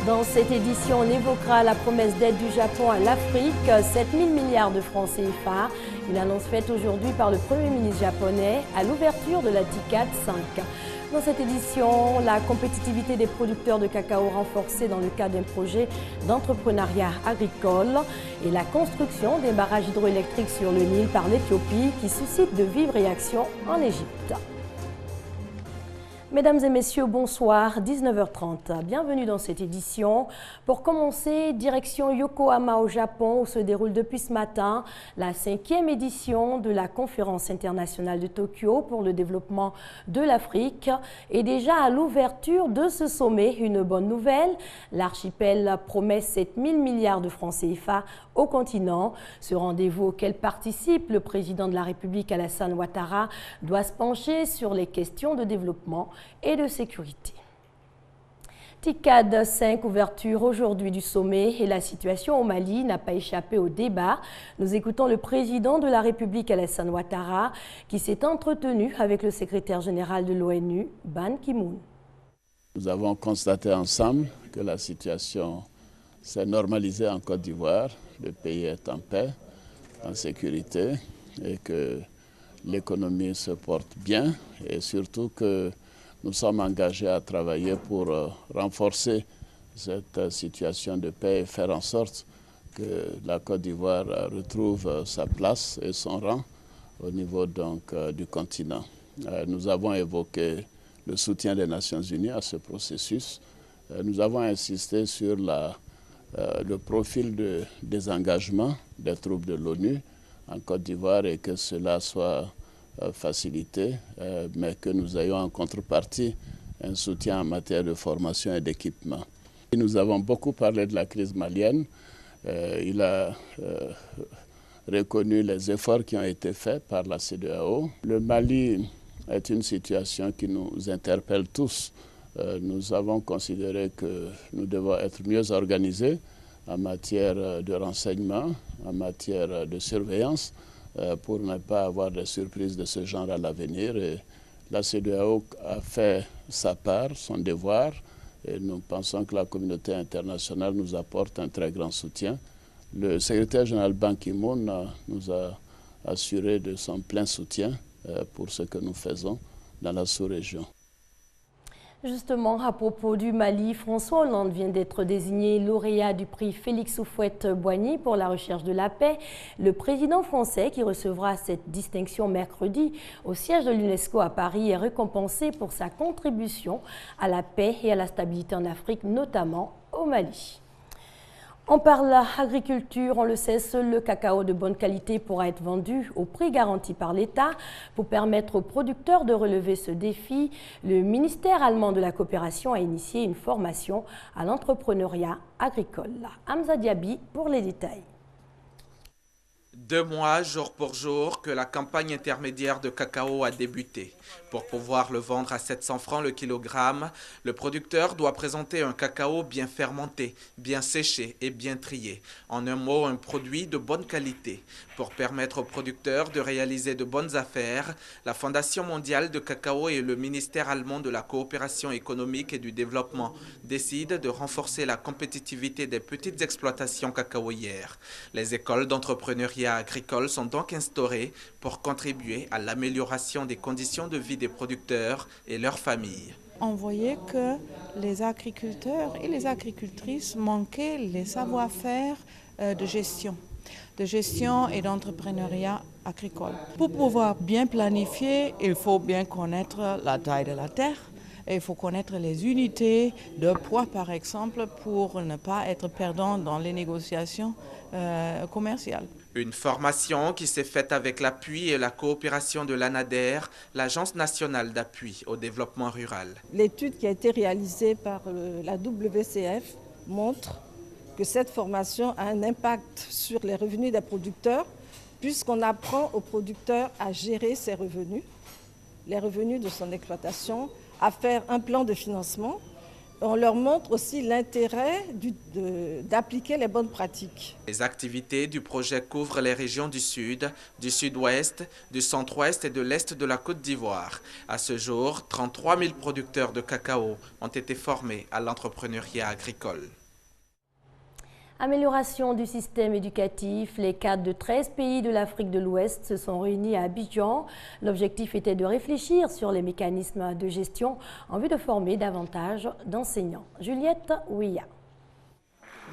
Dans cette édition, on évoquera la promesse d'aide du Japon à l'Afrique, 7 000 milliards de francs CFA. Une annonce faite aujourd'hui par le Premier ministre japonais à l'ouverture de la TICAD 5. Dans cette édition, la compétitivité des producteurs de cacao renforcée dans le cadre d'un projet d'entrepreneuriat agricole et la construction des barrages hydroélectriques sur le Nil par l'Éthiopie qui suscite de vives réactions en Égypte. Mesdames et messieurs, bonsoir, 19h30. Bienvenue dans cette édition. Pour commencer, direction Yokohama au Japon où se déroule depuis ce matin la 5e édition de la conférence internationale de Tokyo pour le développement de l'Afrique. Et déjà à l'ouverture de ce sommet, une bonne nouvelle, l'archipel promet 7 000 milliards de francs CFA au continent. Ce rendez-vous auquel participe le président de la République Alassane Ouattara doit se pencher sur les questions de développement et de sécurité. TICAD 5, ouverture aujourd'hui du sommet et la situation au Mali n'a pas échappé au débat. Nous écoutons le président de la République Alassane Ouattara qui s'est entretenu avec le secrétaire général de l'ONU, Ban Ki-moon. Nous avons constaté ensemble que la situation s'est normalisée en Côte d'Ivoire. Le pays est en paix, en sécurité et que l'économie se porte bien et surtout que nous sommes engagés à travailler pour renforcer cette situation de paix et faire en sorte que la Côte d'Ivoire retrouve sa place et son rang au niveau donc, du continent. Nous avons évoqué le soutien des Nations Unies à ce processus. Nous avons insisté sur le profil de désengagement des troupes de l'ONU en Côte d'Ivoire et que cela soit facilité, mais que nous ayons en contrepartie un soutien en matière de formation et d'équipement. Nous avons beaucoup parlé de la crise malienne. Il a reconnu les efforts qui ont été faits par la CEDEAO. Le Mali est une situation qui nous interpelle tous. Nous avons considéré que nous devons être mieux organisés en matière de renseignement, en matière de surveillance, pour ne pas avoir de surprises de ce genre à l'avenir. Et la CEDEAO a fait sa part, son devoir, et nous pensons que la communauté internationale nous apporte un très grand soutien. Le secrétaire général Ban Ki-moon nous a assuré de son plein soutien pour ce que nous faisons dans la sous-région. Justement, à propos du Mali, François Hollande vient d'être désigné lauréat du prix Félix Houphouët-Boigny pour la recherche de la paix. Le président français, qui recevra cette distinction mercredi au siège de l'UNESCO à Paris, est récompensé pour sa contribution à la paix et à la stabilité en Afrique, notamment au Mali. On parle agriculture, on le sait, seul le cacao de bonne qualité pourra être vendu au prix garanti par l'État. Pour permettre aux producteurs de relever ce défi, le ministère allemand de la coopération a initié une formation à l'entrepreneuriat agricole. Hamza Diaby pour les détails. 2 mois, jour pour jour, que la campagne intermédiaire de cacao a débuté. Pour pouvoir le vendre à 700 francs le kilogramme, le producteur doit présenter un cacao bien fermenté, bien séché et bien trié. En un mot, un produit de bonne qualité. Pour permettre aux producteurs de réaliser de bonnes affaires, la Fondation mondiale de cacao et le ministère allemand de la coopération économique et du développement décident de renforcer la compétitivité des petites exploitations cacaoyères. Les écoles d'entrepreneuriat agricoles sont donc instaurées pour contribuer à l'amélioration des conditions de vie des producteurs et leurs familles. On voyait que les agriculteurs et les agricultrices manquaient les savoir-faire de gestion et d'entrepreneuriat agricole. Pour pouvoir bien planifier, il faut bien connaître la taille de la terre. Et il faut connaître les unités de poids, par exemple, pour ne pas être perdant dans les négociations commerciales. Une formation qui s'est faite avec l'appui et la coopération de l'ANADER, l'Agence nationale d'appui au développement rural. L'étude qui a été réalisée par la WCF montre que cette formation a un impact sur les revenus des producteurs, puisqu'on apprend aux producteurs à gérer ses revenus, les revenus de son exploitation, à faire un plan de financement On leur montre aussi l'intérêt d'appliquer les bonnes pratiques. Les activités du projet couvrent les régions du Sud, du Sud-Ouest, du Centre-Ouest et de l'Est de la Côte d'Ivoire. À ce jour, 33 000 producteurs de cacao ont été formés à l'entrepreneuriat agricole. Amélioration du système éducatif, les cadres de 13 pays de l'Afrique de l'Ouest se sont réunis à Abidjan. L'objectif était de réfléchir sur les mécanismes de gestion en vue de former davantage d'enseignants. Juliette Ouya.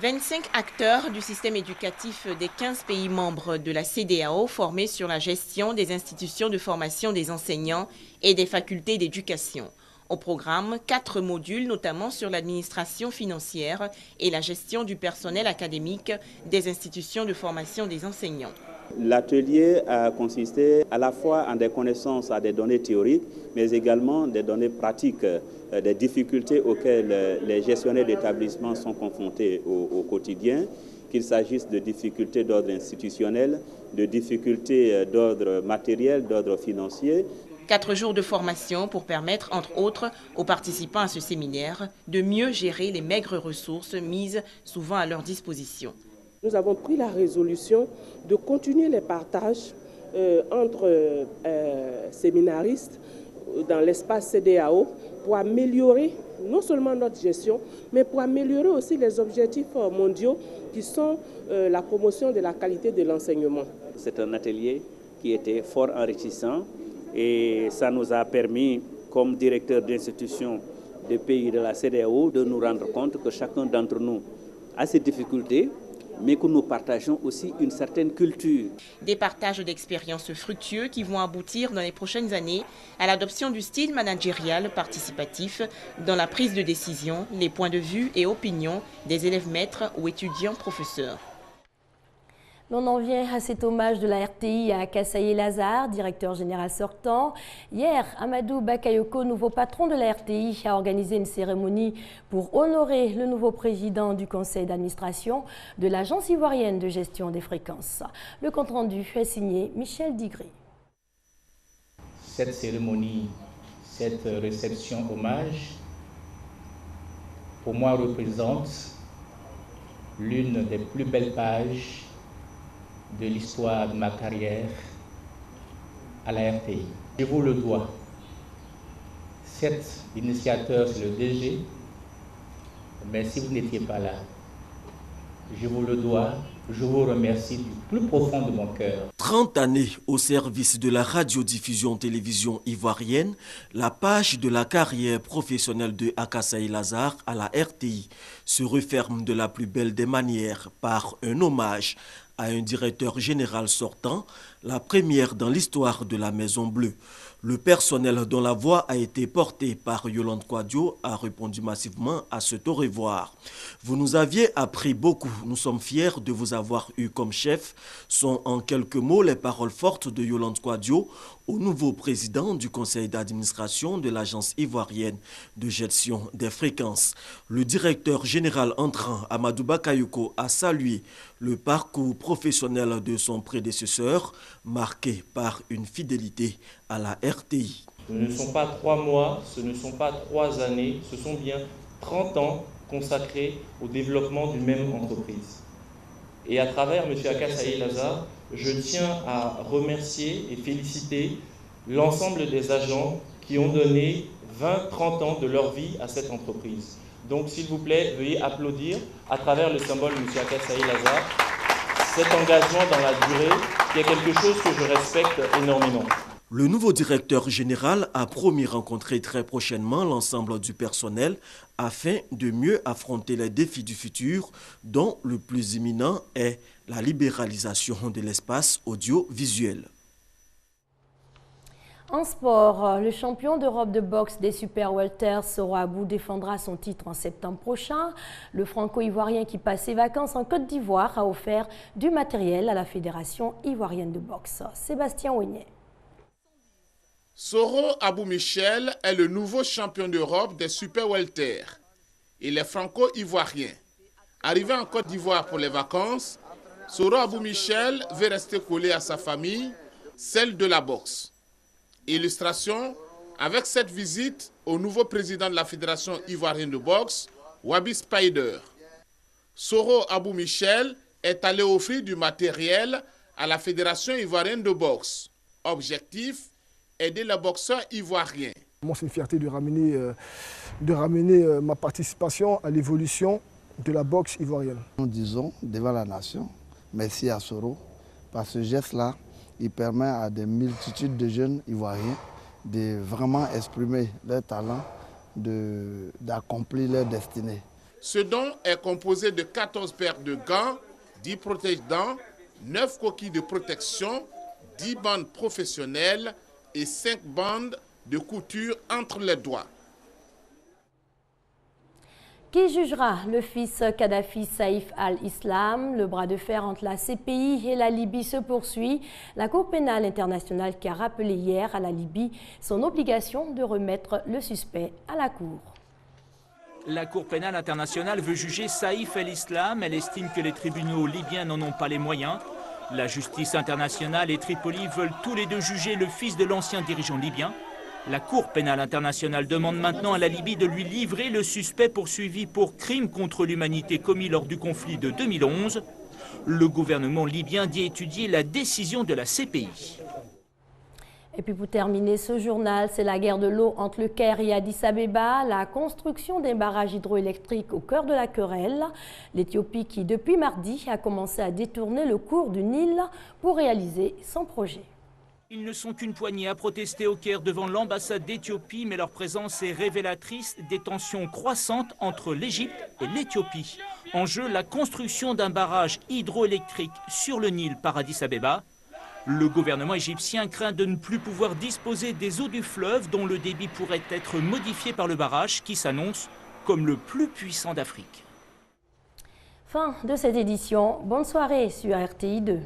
25 acteurs du système éducatif des 15 pays membres de la CEDEAO formés sur la gestion des institutions de formation des enseignants et des facultés d'éducation. Au programme, 4 modules, notamment sur l'administration financière et la gestion du personnel académique des institutions de formation des enseignants. L'atelier a consisté à la fois en des connaissances à des données théoriques, mais également des données pratiques, des difficultés auxquelles les gestionnaires d'établissements sont confrontés au quotidien, qu'il s'agisse de difficultés d'ordre institutionnel, de difficultés d'ordre matériel, d'ordre financier. 4 jours de formation pour permettre, entre autres, aux participants à ce séminaire de mieux gérer les maigres ressources mises souvent à leur disposition. Nous avons pris la résolution de continuer les partages entre séminaristes dans l'espace CEDEAO pour améliorer non seulement notre gestion, mais pour améliorer aussi les objectifs mondiaux qui sont la promotion de la qualité de l'enseignement. C'est un atelier qui était fort enrichissant. Et ça nous a permis, comme directeur d'institution des pays de la CEDEAO, de nous rendre compte que chacun d'entre nous a ses difficultés, mais que nous partageons aussi une certaine culture. Des partages d'expériences fructueux qui vont aboutir dans les prochaines années à l'adoption du style managérial participatif dans la prise de décision, les points de vue et opinions des élèves maîtres ou étudiants professeurs. On en vient à cet hommage de la RTI à Kassaye Lazare, directeur général sortant. Hier, Amadou Bakayoko, nouveau patron de la RTI, a organisé une cérémonie pour honorer le nouveau président du conseil d'administration de l'Agence ivoirienne de gestion des fréquences. Le compte-rendu est signé Michel Digri. Cette cérémonie, cette réception hommage, pour moi représente l'une des plus belles pages de l'histoire de ma carrière à la RTI. Je vous le dois. Certes, l'initiateur, c'est le DG, mais si vous n'étiez pas là, je vous le dois. Je vous remercie du plus profond de mon cœur. 30 années au service de la radiodiffusion-télévision ivoirienne, la page de la carrière professionnelle de Kassaye Lazare à la RTI se referme de la plus belle des manières par un hommage à un directeur général sortant, la première dans l'histoire de la Maison Bleue. Le personnel dont la voix a été portée par Yolande Kouadio a répondu massivement à ce au revoir. Vous nous aviez appris beaucoup. Nous sommes fiers de vous avoir eu comme chef. Sont en quelques mots les paroles fortes de Yolande Kouadio au nouveau président du conseil d'administration de l'Agence ivoirienne de gestion des fréquences. Le directeur général entrant, Amadou Bakayoko, a salué le parcours professionnel de son prédécesseur, marqué par une fidélité à la RTI. Ce ne sont pas 3 mois, ce ne sont pas 3 années, ce sont bien 30 ans consacrés au développement d'une même entreprise. Et à travers M. Kassaye Lazare, je tiens à remercier et féliciter l'ensemble des agents qui ont donné 20-30 ans de leur vie à cette entreprise. Donc s'il vous plaît, veuillez applaudir à travers le symbole de M. Kassaye Lazare cet engagement dans la durée qui est quelque chose que je respecte énormément. Le nouveau directeur général a promis rencontrer très prochainement l'ensemble du personnel afin de mieux affronter les défis du futur, dont le plus imminent est la libéralisation de l'espace audiovisuel. En sport, le champion d'Europe de boxe des super welters, Soro Abou, défendra son titre en septembre prochain. Le franco-ivoirien qui passe ses vacances en Côte d'Ivoire a offert du matériel à la Fédération ivoirienne de boxe. Sébastien Oignet. Soro Abou Michel est le nouveau champion d'Europe des super welters. Il est franco-ivoirien. Arrivé en Côte d'Ivoire pour les vacances, Soro Abou Michel veut rester collé à sa famille, celle de la boxe. Illustration, avec cette visite, au nouveau président de la Fédération ivoirienne de boxe, Wabi Spider. Soro Abou Michel est allé offrir du matériel à la Fédération ivoirienne de boxe. Objectif, aider les boxeurs ivoiriens. Moi, c'est une fierté de ramener ma participation à l'évolution de la boxe ivoirienne. Nous disons devant la nation, merci à Soro, parce que ce geste-là, il permet à des multitudes de jeunes ivoiriens de vraiment exprimer leur talent, d'accomplir leur destinée. Ce don est composé de 14 paires de gants, 10 protège-dents, 9 coquilles de protection, 10 bandes professionnelles et 5 bandes de couture entre les doigts. Qui jugera le fils Kadhafi Saïf al-Islam? Le bras de fer entre la CPI et la Libye se poursuit. La Cour pénale internationale qui a rappelé hier à la Libye son obligation de remettre le suspect à la Cour. La Cour pénale internationale veut juger Saïf el-Islam. Elle estime que les tribunaux libyens n'en ont pas les moyens. La justice internationale et Tripoli veulent tous les deux juger le fils de l'ancien dirigeant libyen. La Cour pénale internationale demande maintenant à la Libye de lui livrer le suspect poursuivi pour crime contre l'humanité commis lors du conflit de 2011. Le gouvernement libyen dit étudier la décision de la CPI. Et puis pour terminer ce journal, c'est la guerre de l'eau entre le Caire et Addis Abeba, la construction d'un barrage hydroélectrique au cœur de la querelle. L'Éthiopie qui, depuis mardi, a commencé à détourner le cours du Nil pour réaliser son projet. Ils ne sont qu'une poignée à protester au Caire devant l'ambassade d'Éthiopie, mais leur présence est révélatrice des tensions croissantes entre l'Égypte et l'Éthiopie. En jeu, la construction d'un barrage hydroélectrique sur le Nil par Addis Abeba. Le gouvernement égyptien craint de ne plus pouvoir disposer des eaux du fleuve dont le débit pourrait être modifié par le barrage qui s'annonce comme le plus puissant d'Afrique. Fin de cette édition. Bonne soirée sur RTI 2.